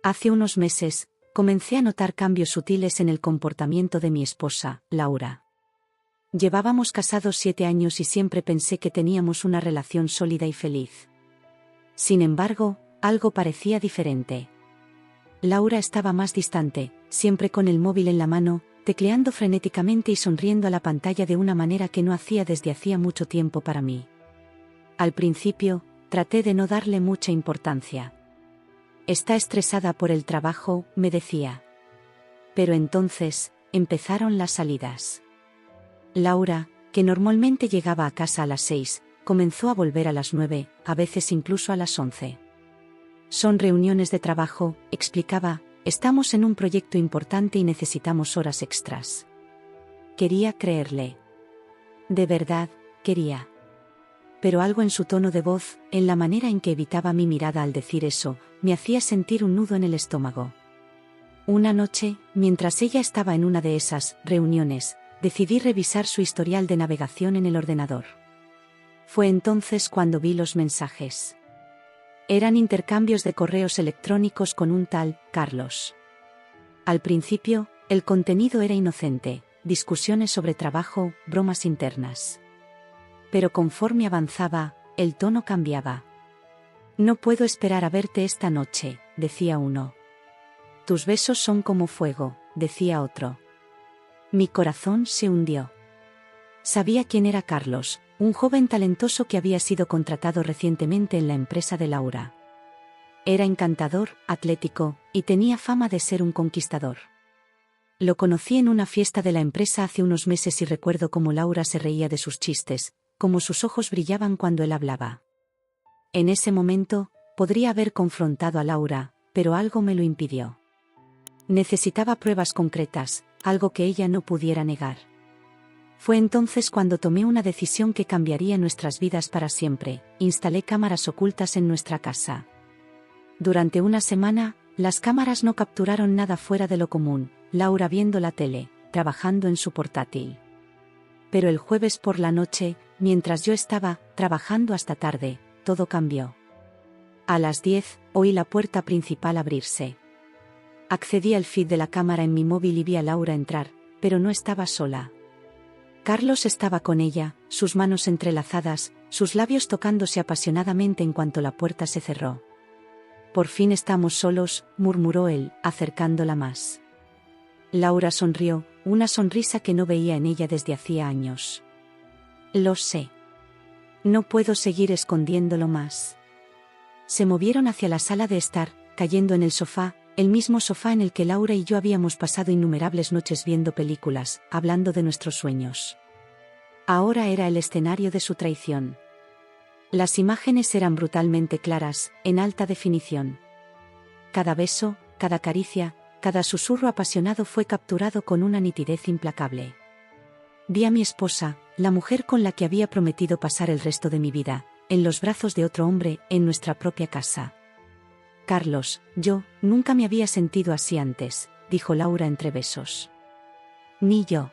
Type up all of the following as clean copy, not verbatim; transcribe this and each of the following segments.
Hace unos meses, comencé a notar cambios sutiles en el comportamiento de mi esposa, Laura. Llevábamos casados 7 años y siempre pensé que teníamos una relación sólida y feliz. Sin embargo, algo parecía diferente. Laura estaba más distante, siempre con el móvil en la mano, tecleando frenéticamente y sonriendo a la pantalla de una manera que no hacía desde hacía mucho tiempo para mí. Al principio, traté de no darle mucha importancia. Está estresada por el trabajo, me decía. Pero entonces, empezaron las salidas. Laura, que normalmente llegaba a casa a las 6, comenzó a volver a las 9, a veces incluso a las 11. Son reuniones de trabajo, explicaba, estamos en un proyecto importante y necesitamos horas extras. Quería creerle. De verdad, quería. Pero algo en su tono de voz, en la manera en que evitaba mi mirada al decir eso, me hacía sentir un nudo en el estómago. Una noche, mientras ella estaba en una de esas reuniones, decidí revisar su historial de navegación en el ordenador. Fue entonces cuando vi los mensajes. Eran intercambios de correos electrónicos con un tal Carlos. Al principio, el contenido era inocente, discusiones sobre trabajo, bromas internas. Pero conforme avanzaba, el tono cambiaba. No puedo esperar a verte esta noche, decía uno. Tus besos son como fuego, decía otro. Mi corazón se hundió. Sabía quién era Carlos, un joven talentoso que había sido contratado recientemente en la empresa de Laura. Era encantador, atlético, y tenía fama de ser un conquistador. Lo conocí en una fiesta de la empresa hace unos meses y recuerdo cómo Laura se reía de sus chistes, cómo sus ojos brillaban cuando él hablaba. En ese momento, podría haber confrontado a Laura, pero algo me lo impidió. Necesitaba pruebas concretas, algo que ella no pudiera negar. Fue entonces cuando tomé una decisión que cambiaría nuestras vidas para siempre. Instalé cámaras ocultas en nuestra casa. Durante una semana, las cámaras no capturaron nada fuera de lo común, Laura viendo la tele, trabajando en su portátil. Pero el jueves por la noche, mientras yo estaba trabajando hasta tarde, todo cambió. A las 10, oí la puerta principal abrirse. Accedí al feed de la cámara en mi móvil y vi a Laura entrar, pero no estaba sola. Carlos estaba con ella, sus manos entrelazadas, sus labios tocándose apasionadamente en cuanto la puerta se cerró. Por fin estamos solos, murmuró él, acercándola más. Laura sonrió, una sonrisa que no veía en ella desde hacía años. Lo sé. No puedo seguir escondiéndolo más. Se movieron hacia la sala de estar, cayendo en el sofá, el mismo sofá en el que Laura y yo habíamos pasado innumerables noches viendo películas, hablando de nuestros sueños. Ahora era el escenario de su traición. Las imágenes eran brutalmente claras, en alta definición. Cada beso, cada caricia, cada susurro apasionado fue capturado con una nitidez implacable. Vi a mi esposa, la mujer con la que había prometido pasar el resto de mi vida, en los brazos de otro hombre, en nuestra propia casa. Carlos, yo, nunca me había sentido así antes, dijo Laura entre besos. Ni yo.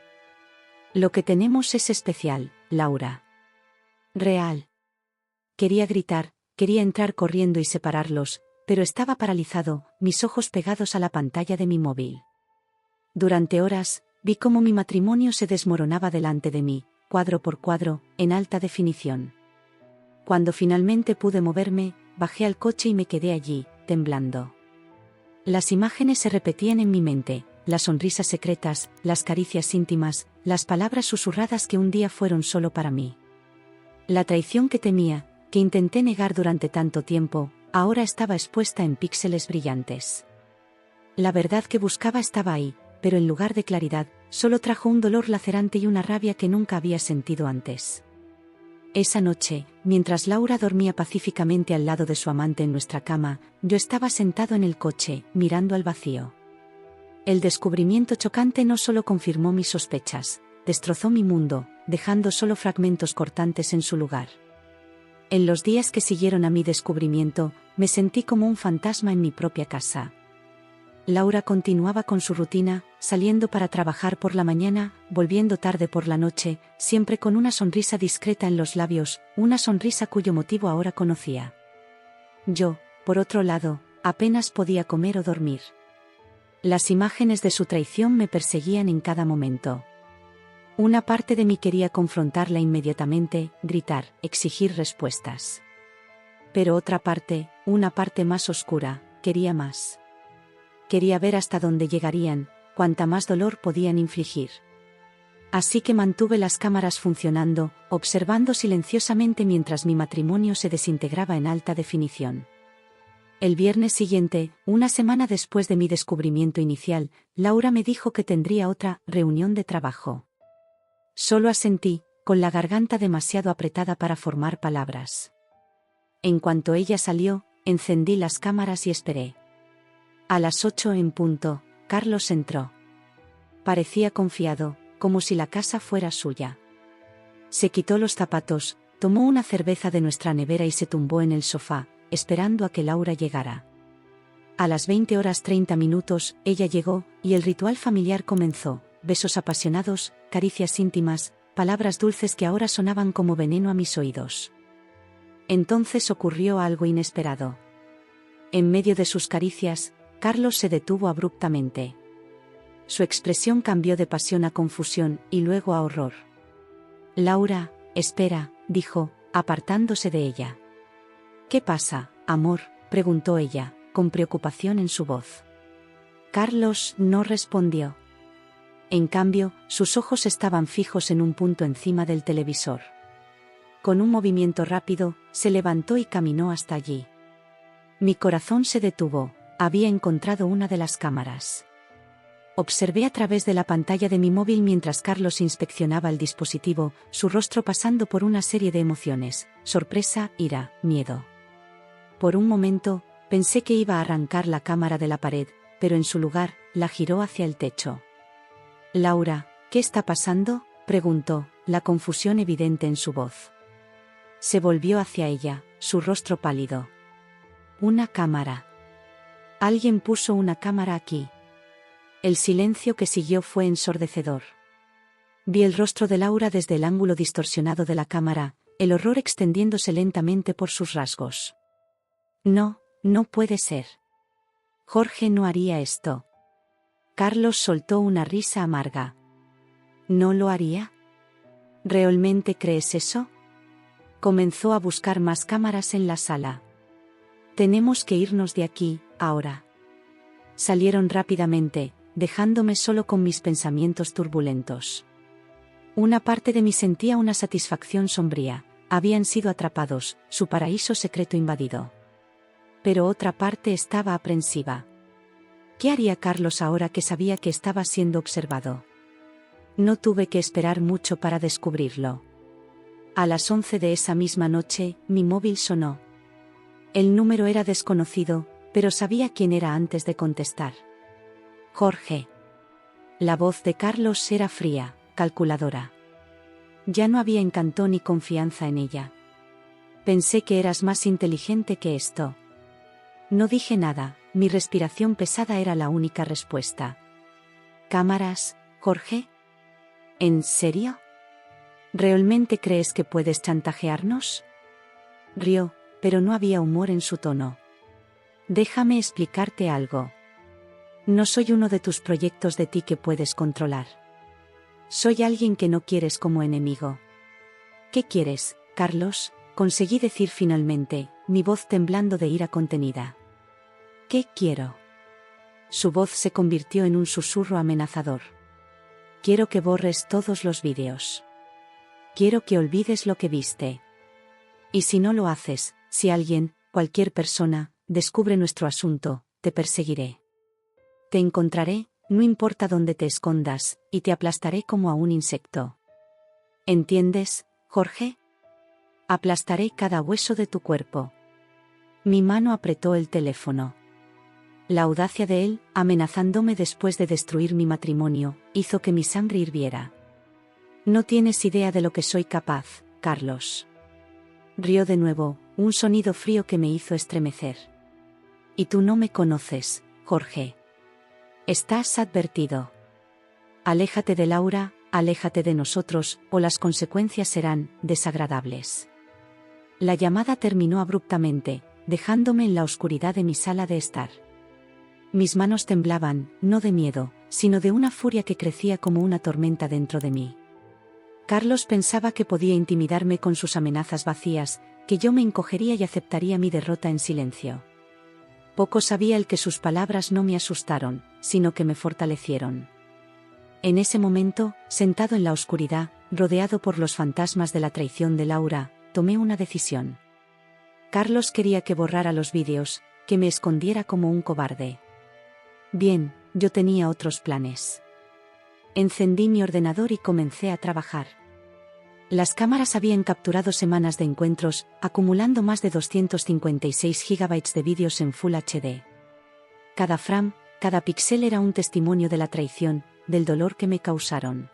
Lo que tenemos es especial, Laura. Real. Quería gritar, quería entrar corriendo y separarlos, pero estaba paralizado, mis ojos pegados a la pantalla de mi móvil. Durante horas, vi cómo mi matrimonio se desmoronaba delante de mí, cuadro por cuadro, en alta definición. Cuando finalmente pude moverme, bajé al coche y me quedé allí, temblando. Las imágenes se repetían en mi mente, las sonrisas secretas, las caricias íntimas, las palabras susurradas que un día fueron solo para mí. La traición que temía, que intenté negar durante tanto tiempo, ahora estaba expuesta en píxeles brillantes. La verdad que buscaba estaba ahí, pero en lugar de claridad, solo trajo un dolor lacerante y una rabia que nunca había sentido antes. Esa noche, mientras Laura dormía pacíficamente al lado de su amante en nuestra cama, yo estaba sentado en el coche, mirando al vacío. El descubrimiento chocante no solo confirmó mis sospechas, destrozó mi mundo, dejando solo fragmentos cortantes en su lugar. En los días que siguieron a mi descubrimiento, me sentí como un fantasma en mi propia casa. Laura continuaba con su rutina, saliendo para trabajar por la mañana, volviendo tarde por la noche, siempre con una sonrisa discreta en los labios, una sonrisa cuyo motivo ahora conocía. Yo, por otro lado, Apenas podía comer o dormir. Las imágenes de su traición me perseguían en cada momento. Una parte de mí quería confrontarla inmediatamente, gritar, exigir respuestas. Pero otra parte, una parte más oscura, quería más. Quería ver hasta dónde llegarían, cuánta más dolor podían infligir. Así que mantuve las cámaras funcionando, observando silenciosamente mientras mi matrimonio se desintegraba en alta definición. El viernes siguiente, una semana después de mi descubrimiento inicial, Laura me dijo que tendría otra reunión de trabajo. Solo asentí, con la garganta demasiado apretada para formar palabras. En cuanto ella salió, encendí las cámaras y esperé. A las 8 en punto, Carlos entró. Parecía confiado, como si la casa fuera suya. Se quitó los zapatos, tomó una cerveza de nuestra nevera y se tumbó en el sofá, esperando a que Laura llegara. A las 20:30, ella llegó, y el ritual familiar comenzó: besos apasionados, caricias íntimas, palabras dulces que ahora sonaban como veneno a mis oídos. Entonces ocurrió algo inesperado. En medio de sus caricias, Carlos se detuvo abruptamente. Su expresión cambió de pasión a confusión, y luego a horror. «Laura, espera», dijo, apartándose de ella. «¿Qué pasa, amor?», preguntó ella, con preocupación en su voz. Carlos no respondió. En cambio, sus ojos estaban fijos en un punto encima del televisor. Con un movimiento rápido, se levantó y caminó hasta allí. Mi corazón se detuvo, había encontrado una de las cámaras. Observé a través de la pantalla de mi móvil mientras Carlos inspeccionaba el dispositivo, su rostro pasando por una serie de emociones: sorpresa, ira, miedo. Por un momento, pensé que iba a arrancar la cámara de la pared, pero en su lugar, la giró hacia el techo. «Laura, ¿qué está pasando?», preguntó, la confusión evidente en su voz. Se volvió hacia ella, su rostro pálido. «Una cámara. Alguien puso una cámara aquí». El silencio que siguió fue ensordecedor. Vi el rostro de Laura desde el ángulo distorsionado de la cámara, el horror extendiéndose lentamente por sus rasgos. «No, no puede ser. Jorge no haría esto». Carlos soltó una risa amarga. «¿No lo haría? ¿Realmente crees eso?». Comenzó a buscar más cámaras en la sala. «Tenemos que irnos de aquí, ahora». Salieron rápidamente, dejándome solo con mis pensamientos turbulentos. Una parte de mí sentía una satisfacción sombría: habían sido atrapados, su paraíso secreto invadido. Pero otra parte estaba aprensiva. ¿Qué haría Carlos ahora que sabía que estaba siendo observado? No tuve que esperar mucho para descubrirlo. A las 11 de esa misma noche, mi móvil sonó. El número era desconocido, pero sabía quién era antes de contestar. «Jorge». La voz de Carlos era fría, calculadora. Ya no había encanto ni confianza en ella. «Pensé que eras más inteligente que esto». No dije nada, mi respiración pesada era la única respuesta. «¿Cámaras, Jorge? ¿En serio? ¿Realmente crees que puedes chantajearnos?». Rió, pero no había humor en su tono. «Déjame explicarte algo. No soy uno de tus proyectos de ti que puedes controlar. Soy alguien que no quieres como enemigo». «¿Qué quieres, Carlos?», conseguí decir finalmente, mi voz temblando de ira contenida. «¿Qué quiero?». Su voz se convirtió en un susurro amenazador. «Quiero que borres todos los vídeos. Quiero que olvides lo que viste. Y si no lo haces, si alguien, cualquier persona, descubre nuestro asunto, te perseguiré. Te encontraré, no importa dónde te escondas, y te aplastaré como a un insecto. ¿Entiendes, Jorge? Aplastaré cada hueso de tu cuerpo». Mi mano apretó el teléfono. La audacia de él, amenazándome después de destruir mi matrimonio, hizo que mi sangre hirviera. «No tienes idea de lo que soy capaz, Carlos». Rió de nuevo, un sonido frío que me hizo estremecer. «Y tú no me conoces, Jorge. Estás advertido. Aléjate de Laura, aléjate de nosotros, o las consecuencias serán desagradables». La llamada terminó abruptamente, dejándome en la oscuridad de mi sala de estar. Mis manos temblaban, no de miedo, sino de una furia que crecía como una tormenta dentro de mí. Carlos pensaba que podía intimidarme con sus amenazas vacías, que yo me encogería y aceptaría mi derrota en silencio. Poco sabía él que sus palabras no me asustaron, sino que me fortalecieron. En ese momento, sentado en la oscuridad, rodeado por los fantasmas de la traición de Laura, tomé una decisión. Carlos quería que borrara los vídeos, que me escondiera como un cobarde. Bien, yo tenía otros planes. Encendí mi ordenador y comencé a trabajar. Las cámaras habían capturado semanas de encuentros, acumulando más de 256 GB de vídeos en Full HD. Cada frame, cada píxel era un testimonio de la traición, del dolor que me causaron.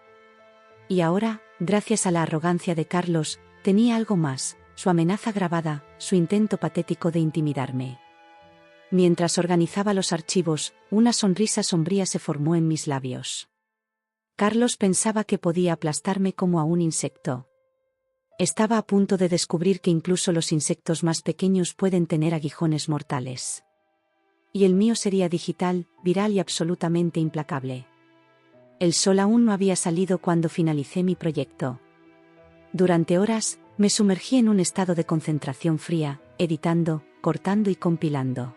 Y ahora, gracias a la arrogancia de Carlos, tenía algo más, su amenaza grabada, su intento patético de intimidarme. Mientras organizaba los archivos, una sonrisa sombría se formó en mis labios. Carlos pensaba que podía aplastarme como a un insecto. Estaba a punto de descubrir que incluso los insectos más pequeños pueden tener aguijones mortales. Y el mío sería digital, viral y absolutamente implacable. El sol aún no había salido cuando finalicé mi proyecto. Durante horas, me sumergí en un estado de concentración fría, editando, cortando y compilando.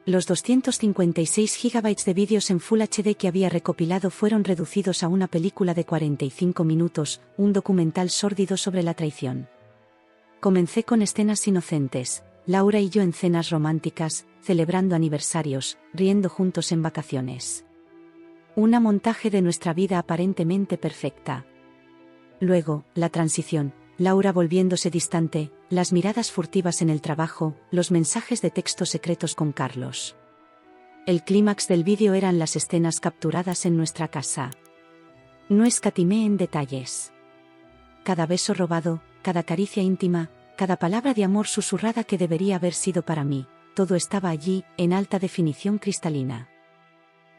Los 256 GB de vídeos en Full HD que había recopilado fueron reducidos a una película de 45 minutos, un documental sórdido sobre la traición. Comencé con escenas inocentes, Laura y yo en cenas románticas, celebrando aniversarios, riendo juntos en vacaciones. Un montaje de nuestra vida aparentemente perfecta. Luego, la transición, Laura volviéndose distante, las miradas furtivas en el trabajo, los mensajes de texto secretos con Carlos. El clímax del vídeo eran las escenas capturadas en nuestra casa. No escatimé en detalles. Cada beso robado, cada caricia íntima, cada palabra de amor susurrada que debería haber sido para mí, todo estaba allí, en alta definición cristalina.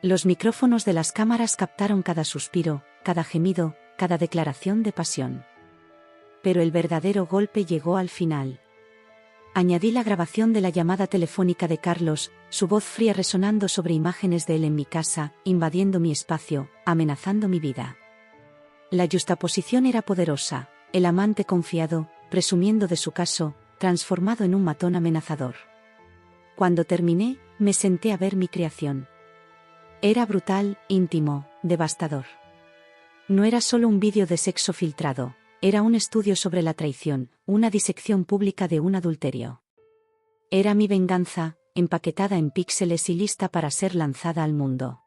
Los micrófonos de las cámaras captaron cada suspiro, cada gemido, cada declaración de pasión. Pero el verdadero golpe llegó al final. Añadí la grabación de la llamada telefónica de Carlos, su voz fría resonando sobre imágenes de él en mi casa, invadiendo mi espacio, amenazando mi vida. La yuxtaposición era poderosa, el amante confiado, presumiendo de su caso, transformado en un matón amenazador. Cuando terminé, me senté a ver mi creación. Era brutal, íntimo, devastador. No era solo un vídeo de sexo filtrado. Era un estudio sobre la traición, una disección pública de un adulterio. Era mi venganza, empaquetada en píxeles y lista para ser lanzada al mundo.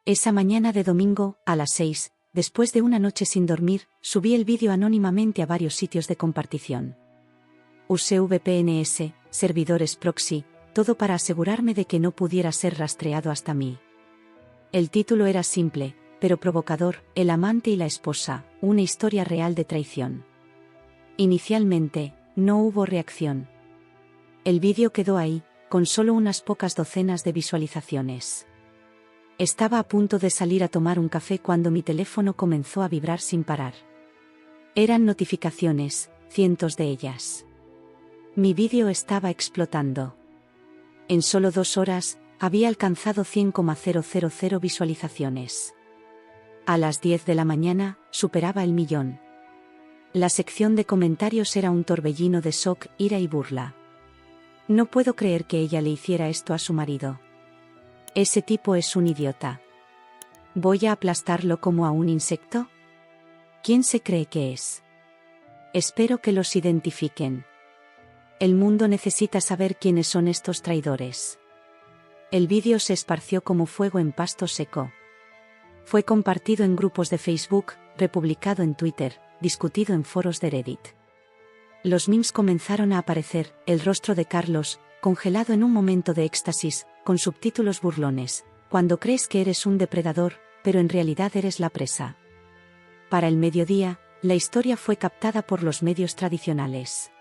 Esa mañana de domingo, a las 6, después de una noche sin dormir, subí el vídeo anónimamente a varios sitios de compartición. Usé VPNs, servidores proxy, todo para asegurarme de que no pudiera ser rastreado hasta mí. El título era simple, pero provocador, El amante y la esposa, una historia real de traición. Inicialmente, no hubo reacción. El vídeo quedó ahí, con solo unas pocas docenas de visualizaciones. Estaba a punto de salir a tomar un café cuando mi teléfono comenzó a vibrar sin parar. Eran notificaciones, cientos de ellas. Mi vídeo estaba explotando. En solo 2 horas, había alcanzado 100,000 visualizaciones. A las 10 de la mañana, superaba el 1.000.000. La sección de comentarios era un torbellino de shock, ira y burla. No puedo creer que ella le hiciera esto a su marido. Ese tipo es un idiota. ¿Voy a aplastarlo como a un insecto? ¿Quién se cree que es? Espero que los identifiquen. El mundo necesita saber quiénes son estos traidores. El vídeo se esparció como fuego en pasto seco. Fue compartido en grupos de Facebook, republicado en Twitter, discutido en foros de Reddit. Los memes comenzaron a aparecer, el rostro de Carlos, congelado en un momento de éxtasis, con subtítulos burlones, cuando crees que eres un depredador, pero en realidad eres la presa. Para el mediodía, la historia fue captada por los medios tradicionales.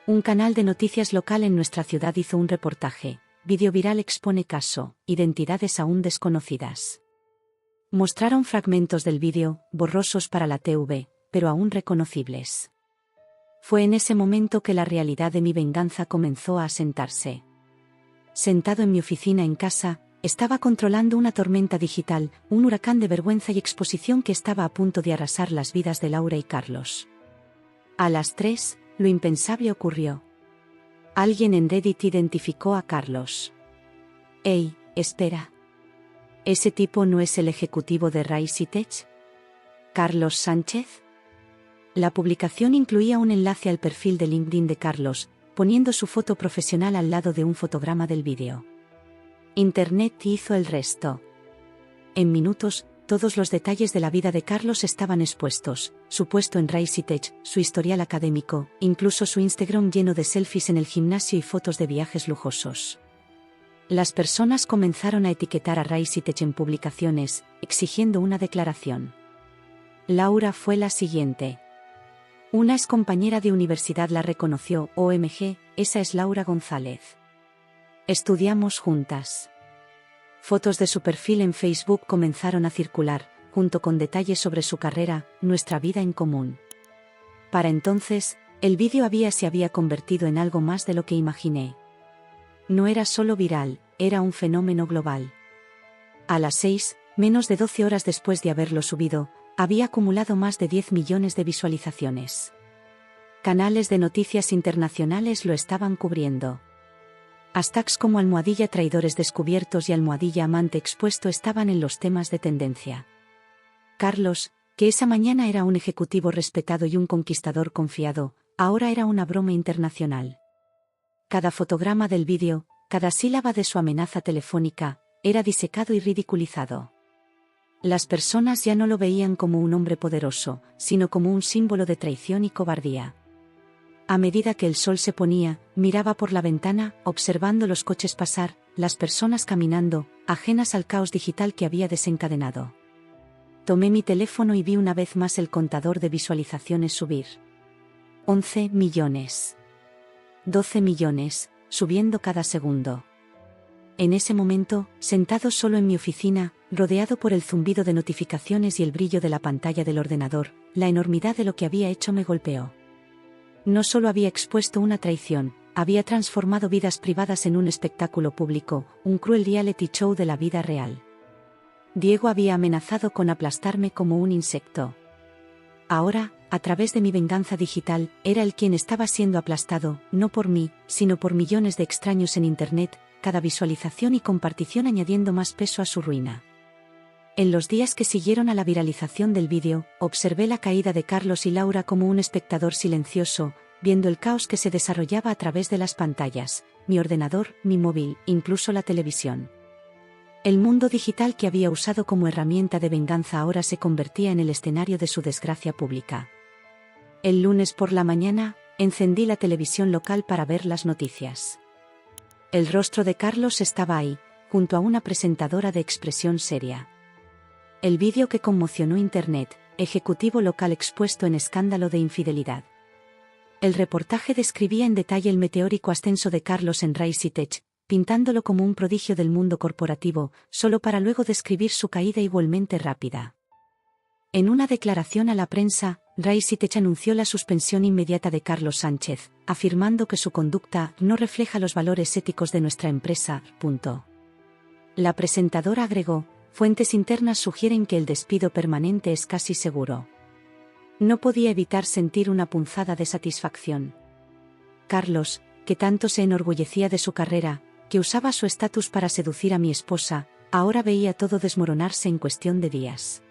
Un canal de noticias local en nuestra ciudad hizo un reportaje, vídeo viral expone caso, identidades aún desconocidas. Mostraron fragmentos del vídeo, borrosos para la TV, pero aún reconocibles. Fue en ese momento que la realidad de mi venganza comenzó a asentarse. Sentado en mi oficina en casa, estaba controlando una tormenta digital, un huracán de vergüenza y exposición que estaba a punto de arrasar las vidas de Laura y Carlos. A las 3, lo impensable ocurrió. Alguien en Reddit identificó a Carlos. «Ey, espera. ¿Ese tipo no es el ejecutivo de RaiCTech? ¿Carlos Sánchez?». La publicación incluía un enlace al perfil de LinkedIn de Carlos, poniendo su foto profesional al lado de un fotograma del vídeo. Internet hizo el resto. En minutos, todos los detalles de la vida de Carlos estaban expuestos: su puesto en RaiCTech, su historial académico, incluso su Instagram lleno de selfies en el gimnasio y fotos de viajes lujosos. Las personas comenzaron a etiquetar a RaiCTech en publicaciones, exigiendo una declaración. Laura fue la siguiente. Una excompañera de universidad la reconoció: OMG, esa es Laura González. Estudiamos juntas. Fotos de su perfil en Facebook comenzaron a circular, junto con detalles sobre su carrera, nuestra vida en común. Para entonces, el vídeo se había convertido en algo más de lo que imaginé. No era solo viral, era un fenómeno global. A las 6, menos de 12 horas después de haberlo subido, había acumulado más de 10 millones de visualizaciones. Canales de noticias internacionales lo estaban cubriendo. Hashtags como #traidores descubiertos y #amante expuesto estaban en los temas de tendencia. Carlos, que esa mañana era un ejecutivo respetado y un conquistador confiado, ahora era una broma internacional. Cada fotograma del vídeo, cada sílaba de su amenaza telefónica, era disecado y ridiculizado. Las personas ya no lo veían como un hombre poderoso, sino como un símbolo de traición y cobardía. A medida que el sol se ponía, miraba por la ventana, observando los coches pasar, las personas caminando, ajenas al caos digital que había desencadenado. Tomé mi teléfono y vi una vez más el contador de visualizaciones subir. 11 millones. 12 millones, subiendo cada segundo. En ese momento, sentado solo en mi oficina, rodeado por el zumbido de notificaciones y el brillo de la pantalla del ordenador, la enormidad de lo que había hecho me golpeó. No solo había expuesto una traición, había transformado vidas privadas en un espectáculo público, un cruel reality show de la vida real. Diego había amenazado con aplastarme como un insecto. Ahora, a través de mi venganza digital, era él quien estaba siendo aplastado, no por mí, sino por millones de extraños en Internet, cada visualización y compartición añadiendo más peso a su ruina. En los días que siguieron a la viralización del vídeo, observé la caída de Carlos y Laura como un espectador silencioso, viendo el caos que se desarrollaba a través de las pantallas, mi ordenador, mi móvil, incluso la televisión. El mundo digital que había usado como herramienta de venganza ahora se convertía en el escenario de su desgracia pública. El lunes por la mañana, encendí la televisión local para ver las noticias. El rostro de Carlos estaba ahí, junto a una presentadora de expresión seria. El vídeo que conmocionó Internet, ejecutivo local expuesto en escándalo de infidelidad. El reportaje describía en detalle el meteórico ascenso de Carlos en RaiCTech, pintándolo como un prodigio del mundo corporativo, solo para luego describir su caída igualmente rápida. En una declaración a la prensa, RaiCTech anunció la suspensión inmediata de Carlos Sánchez, afirmando que su conducta no refleja los valores éticos de nuestra empresa. La presentadora agregó: fuentes internas sugieren que el despido permanente es casi seguro. No podía evitar sentir una punzada de satisfacción. Carlos, que tanto se enorgullecía de su carrera, que usaba su estatus para seducir a mi esposa, ahora veía todo desmoronarse en cuestión de días.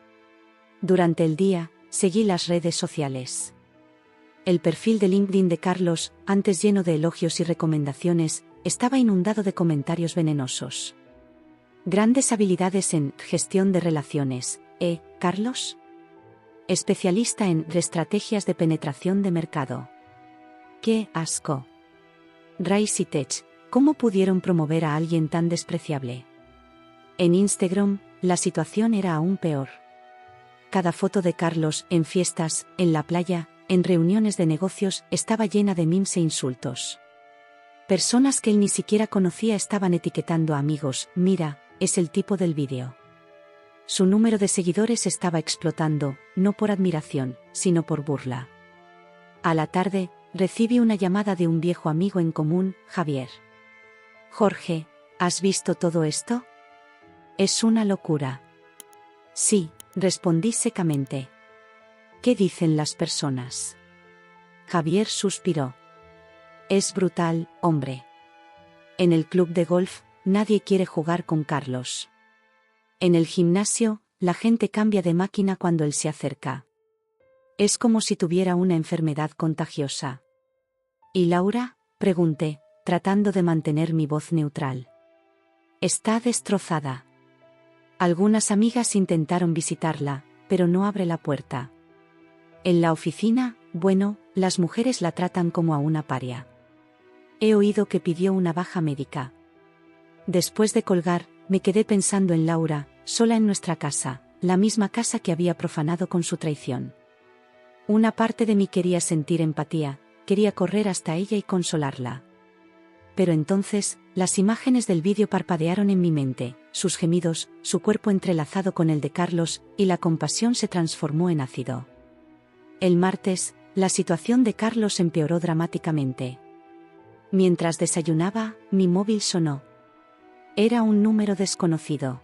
Durante el día, seguí las redes sociales. El perfil de LinkedIn de Carlos, antes lleno de elogios y recomendaciones, estaba inundado de comentarios venenosos. Grandes habilidades en gestión de relaciones, Carlos. Especialista en estrategias de penetración de mercado. ¡Qué asco! RaiCTech, ¿cómo pudieron promover a alguien tan despreciable? En Instagram, la situación era aún peor. Cada foto de Carlos, en fiestas, en la playa, en reuniones de negocios, estaba llena de memes e insultos. Personas que él ni siquiera conocía estaban etiquetando a amigos: mira, es el tipo del vídeo. Su número de seguidores estaba explotando, no por admiración, sino por burla. A la tarde, recibí una llamada de un viejo amigo en común, Javier. Jorge, ¿has visto todo esto? Es una locura. Sí, respondí secamente. ¿Qué dicen las personas? Javier suspiró. Es brutal, hombre. En el club de golf, nadie quiere jugar con Carlos. En el gimnasio, la gente cambia de máquina cuando él se acerca. Es como si tuviera una enfermedad contagiosa. ¿Y Laura?, pregunté, tratando de mantener mi voz neutral. Está destrozada. Algunas amigas intentaron visitarla, pero no abre la puerta. En la oficina, bueno, las mujeres la tratan como a una paria. He oído que pidió una baja médica. Después de colgar, me quedé pensando en Laura, sola en nuestra casa, la misma casa que había profanado con su traición. Una parte de mí quería sentir empatía, quería correr hasta ella y consolarla. Pero entonces, las imágenes del vídeo parpadearon en mi mente, sus gemidos, su cuerpo entrelazado con el de Carlos, y la compasión se transformó en ácido. El martes, la situación de Carlos empeoró dramáticamente. Mientras desayunaba, mi móvil sonó. Era un número desconocido.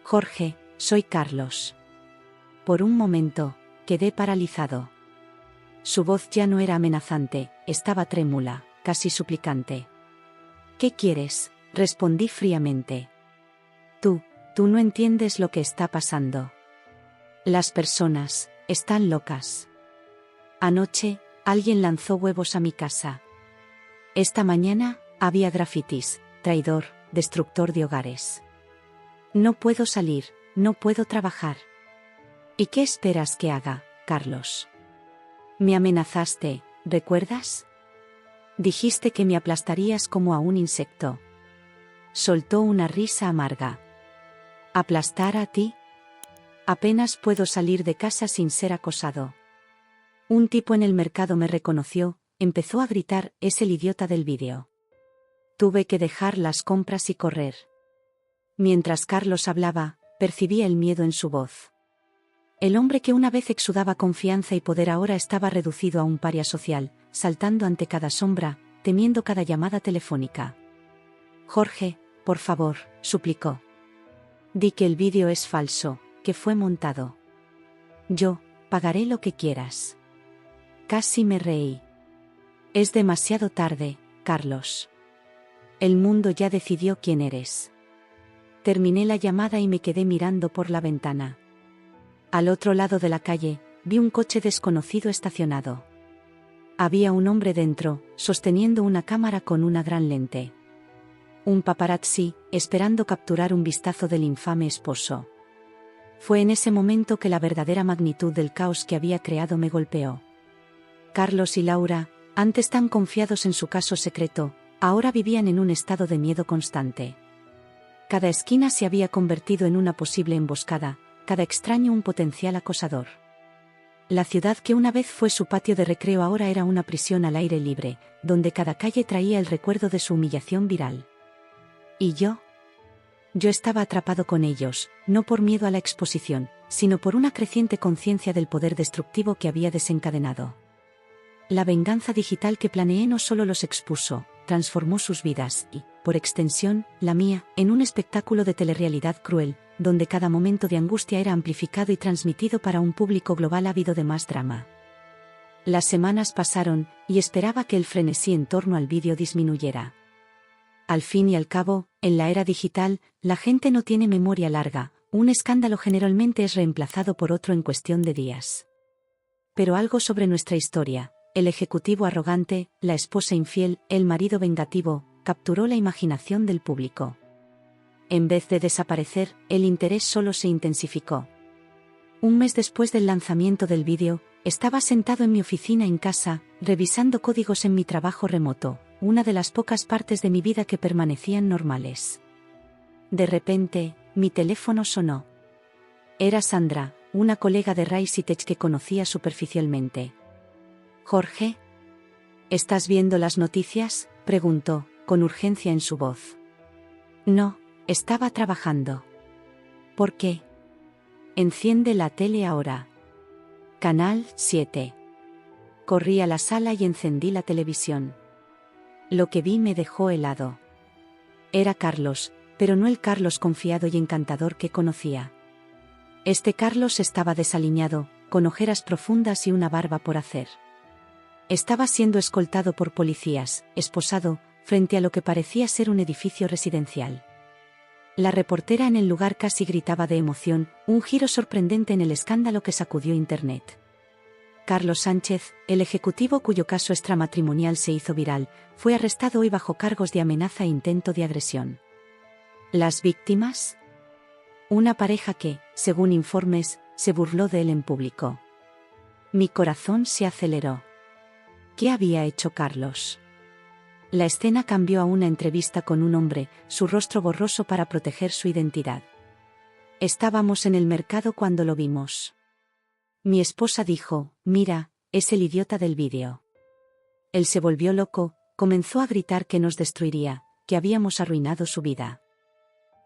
Jorge, soy Carlos. Por un momento, quedé paralizado. Su voz ya no era amenazante, estaba trémula, casi suplicante. ¿Qué quieres?, respondí fríamente. Tú no entiendes lo que está pasando. Las personas están locas. Anoche, alguien lanzó huevos a mi casa. Esta mañana, había grafitis, traidor, destructor de hogares. No puedo salir, no puedo trabajar. ¿Y qué esperas que haga, Carlos? Me amenazaste, ¿recuerdas? Dijiste que me aplastarías como a un insecto. Soltó una risa amarga. ¿Aplastar a ti? Apenas puedo salir de casa sin ser acosado. Un tipo en el mercado me reconoció, empezó a gritar, es el idiota del vídeo. Tuve que dejar las compras y correr. Mientras Carlos hablaba, percibía el miedo en su voz. El hombre que una vez exudaba confianza y poder ahora estaba reducido a un paria social, saltando ante cada sombra, temiendo cada llamada telefónica. Jorge, por favor, suplicó. Di que el vídeo es falso, que fue montado. Yo, pagaré lo que quieras. Casi me reí. Es demasiado tarde, Carlos. El mundo ya decidió quién eres. Terminé la llamada y me quedé mirando por la ventana. Al otro lado de la calle, vi un coche desconocido estacionado. Había un hombre dentro, sosteniendo una cámara con una gran lente. Un paparazzi, esperando capturar un vistazo del infame esposo. Fue en ese momento que la verdadera magnitud del caos que había creado me golpeó. Carlos y Laura, antes tan confiados en su caso secreto, ahora vivían en un estado de miedo constante. Cada esquina se había convertido en una posible emboscada, cada extraño un potencial acosador. La ciudad que una vez fue su patio de recreo ahora era una prisión al aire libre, donde cada calle traía el recuerdo de su humillación viral. ¿Y yo? Yo estaba atrapado con ellos, no por miedo a la exposición, sino por una creciente conciencia del poder destructivo que había desencadenado. La venganza digital que planeé no solo los expuso, transformó sus vidas y, por extensión, la mía, en un espectáculo de telerrealidad cruel, donde cada momento de angustia era amplificado y transmitido para un público global ávido de más drama. Las semanas pasaron, y esperaba que el frenesí en torno al vídeo disminuyera. Al fin y al cabo, en la era digital, la gente no tiene memoria larga, un escándalo generalmente es reemplazado por otro en cuestión de días. Pero algo sobre nuestra historia, el ejecutivo arrogante, la esposa infiel, el marido vengativo, capturó la imaginación del público. En vez de desaparecer, el interés solo se intensificó. Un mes después del lanzamiento del vídeo, estaba sentado en mi oficina en casa, revisando códigos en mi trabajo remoto, una de las pocas partes de mi vida que permanecían normales. De repente, mi teléfono sonó. Era Sandra, una colega de Raisitech que conocía superficialmente. «Jorge, ¿estás viendo las noticias?», preguntó, con urgencia en su voz. «No, estaba trabajando». «¿Por qué?». «Enciende la tele ahora. Canal 7». Corrí a la sala y encendí la televisión. Lo que vi me dejó helado. Era Carlos, pero no el Carlos confiado y encantador que conocía. Este Carlos estaba desaliñado, con ojeras profundas y una barba por hacer. Estaba siendo escoltado por policías, esposado, frente a lo que parecía ser un edificio residencial. La reportera en el lugar casi gritaba de emoción, un giro sorprendente en el escándalo que sacudió Internet. Carlos Sánchez, el ejecutivo cuyo caso extramatrimonial se hizo viral, fue arrestado hoy bajo cargos de amenaza e intento de agresión. ¿Las víctimas? Una pareja que, según informes, se burló de él en público. Mi corazón se aceleró. ¿Qué había hecho Carlos? La escena cambió a una entrevista con un hombre, su rostro borroso para proteger su identidad. Estábamos en el mercado cuando lo vimos. Mi esposa dijo, mira, es el idiota del vídeo. Él se volvió loco, comenzó a gritar que nos destruiría, que habíamos arruinado su vida.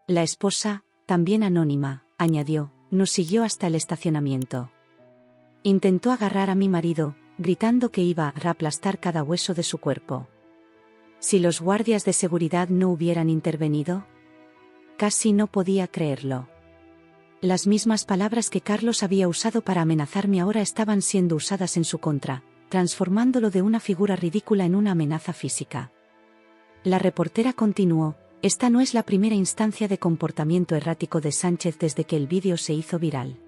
La esposa, también anónima, añadió, nos siguió hasta el estacionamiento. Intentó agarrar a mi marido, gritando que iba a aplastar cada hueso de su cuerpo. Si los guardias de seguridad no hubieran intervenido, casi no podía creerlo. Las mismas palabras que Carlos había usado para amenazarme ahora estaban siendo usadas en su contra, transformándolo de una figura ridícula en una amenaza física. La reportera continuó, esta no es la primera instancia de comportamiento errático de Sánchez desde que el vídeo se hizo viral.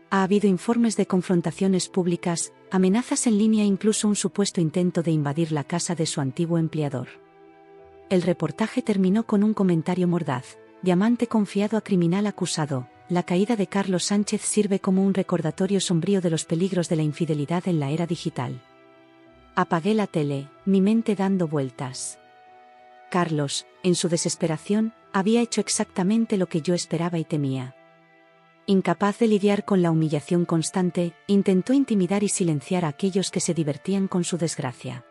Ha habido informes de confrontaciones públicas, amenazas en línea e incluso un supuesto intento de invadir la casa de su antiguo empleador. El reportaje terminó con un comentario mordaz, diamante confiado a criminal acusado. La caída de Carlos Sánchez sirve como un recordatorio sombrío de los peligros de la infidelidad en la era digital. Apagué la tele, mi mente dando vueltas. Carlos, en su desesperación, había hecho exactamente lo que yo esperaba y temía. Incapaz de lidiar con la humillación constante, intentó intimidar y silenciar a aquellos que se divertían con su desgracia.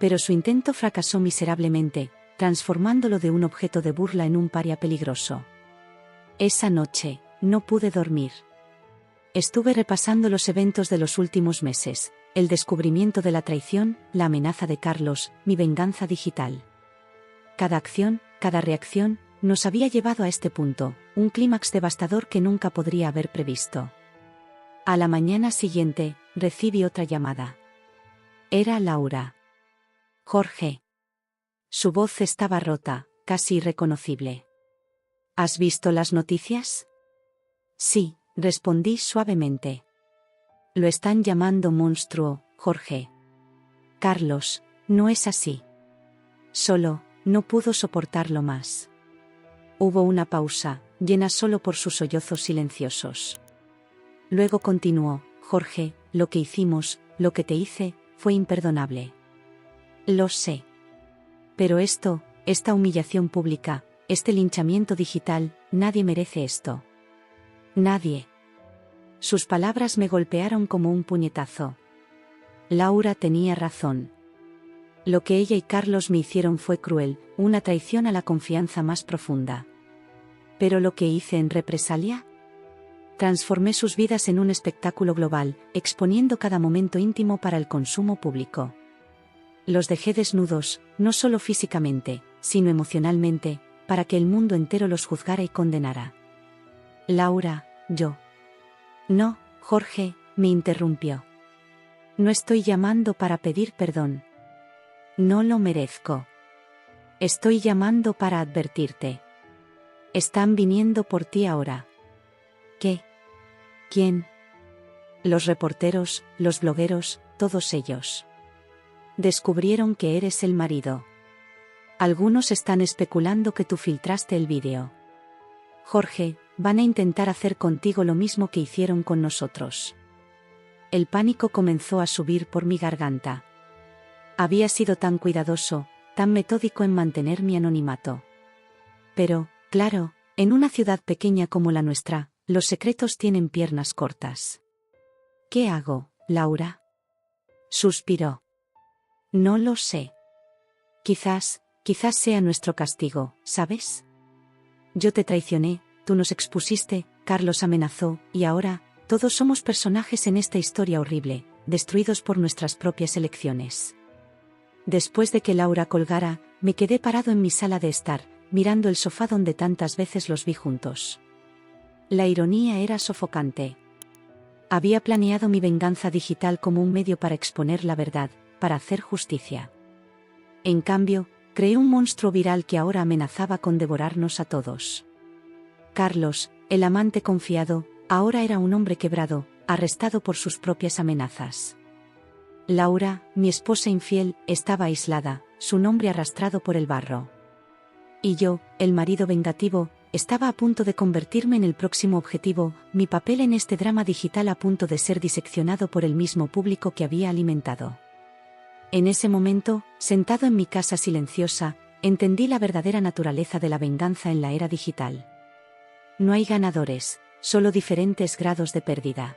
Pero su intento fracasó miserablemente, transformándolo de un objeto de burla en un paria peligroso. Esa noche, no pude dormir. Estuve repasando los eventos de los últimos meses, el descubrimiento de la traición, la amenaza de Carlos, mi venganza digital. Cada acción, cada reacción, nos había llevado a este punto, un clímax devastador que nunca podría haber previsto. A la mañana siguiente, recibí otra llamada. Era Laura. Jorge. Su voz estaba rota, casi irreconocible. ¿Has visto las noticias? Sí, respondí suavemente. Lo están llamando monstruo, Jorge. Carlos, no es así. Solo, no pudo soportarlo más. Hubo una pausa, llena solo por sus sollozos silenciosos. Luego continuó, Jorge, lo que hicimos, lo que te hice, fue imperdonable. Lo sé. Pero esta humillación pública, este linchamiento digital, nadie merece esto. Nadie. Sus palabras me golpearon como un puñetazo. Laura tenía razón. Lo que ella y Carlos me hicieron fue cruel, una traición a la confianza más profunda. ¿Pero lo que hice en represalia? Transformé sus vidas en un espectáculo global, exponiendo cada momento íntimo para el consumo público. Los dejé desnudos, no solo físicamente, sino emocionalmente, para que el mundo entero los juzgara y condenara. Laura, yo. No, Jorge, me interrumpió. No estoy llamando para pedir perdón. No lo merezco. Estoy llamando para advertirte. Están viniendo por ti ahora. ¿Qué? ¿Quién? Los reporteros, los blogueros, todos ellos. Descubrieron que eres el marido. Algunos están especulando que tú filtraste el vídeo. Jorge, van a intentar hacer contigo lo mismo que hicieron con nosotros. El pánico comenzó a subir por mi garganta. Había sido tan cuidadoso, tan metódico en mantener mi anonimato. Pero, claro, en una ciudad pequeña como la nuestra, los secretos tienen piernas cortas. ¿Qué hago, Laura? Suspiró. No lo sé. Quizás sea nuestro castigo, ¿sabes? Yo te traicioné, tú nos expusiste, Carlos amenazó, y ahora, todos somos personajes en esta historia horrible, destruidos por nuestras propias elecciones. Después de que Laura colgara, me quedé parado en mi sala de estar, mirando el sofá donde tantas veces los vi juntos. La ironía era sofocante. Había planeado mi venganza digital como un medio para exponer la verdad, para hacer justicia. En cambio, creé un monstruo viral que ahora amenazaba con devorarnos a todos. Carlos, el amante confiado, ahora era un hombre quebrado, arrestado por sus propias amenazas. Laura, mi esposa infiel, estaba aislada, su nombre arrastrado por el barro. Y yo, el marido vengativo, estaba a punto de convertirme en el próximo objetivo, mi papel en este drama digital a punto de ser diseccionado por el mismo público que había alimentado. En ese momento, sentado en mi casa silenciosa, entendí la verdadera naturaleza de la venganza en la era digital. No hay ganadores, solo diferentes grados de pérdida.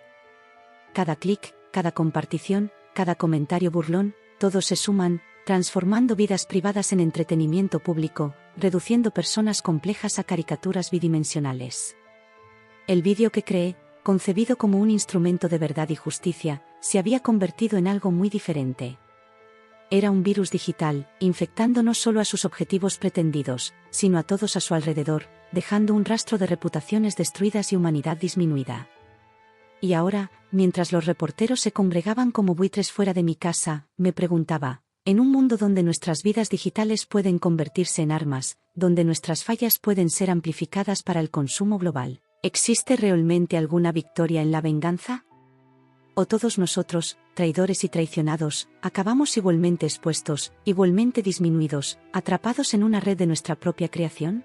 Cada clic, cada compartición, cada comentario burlón, todos se suman, transformando vidas privadas en entretenimiento público, reduciendo personas complejas a caricaturas bidimensionales. El vídeo que creé, concebido como un instrumento de verdad y justicia, se había convertido en algo muy diferente. Era un virus digital, infectando no solo a sus objetivos pretendidos, sino a todos a su alrededor, dejando un rastro de reputaciones destruidas y humanidad disminuida. Y ahora, mientras los reporteros se congregaban como buitres fuera de mi casa, me preguntaba, en un mundo donde nuestras vidas digitales pueden convertirse en armas, donde nuestras fallas pueden ser amplificadas para el consumo global, ¿existe realmente alguna victoria en la venganza? ¿O todos nosotros, traidores y traicionados, acabamos igualmente expuestos, igualmente disminuidos, atrapados en una red de nuestra propia creación?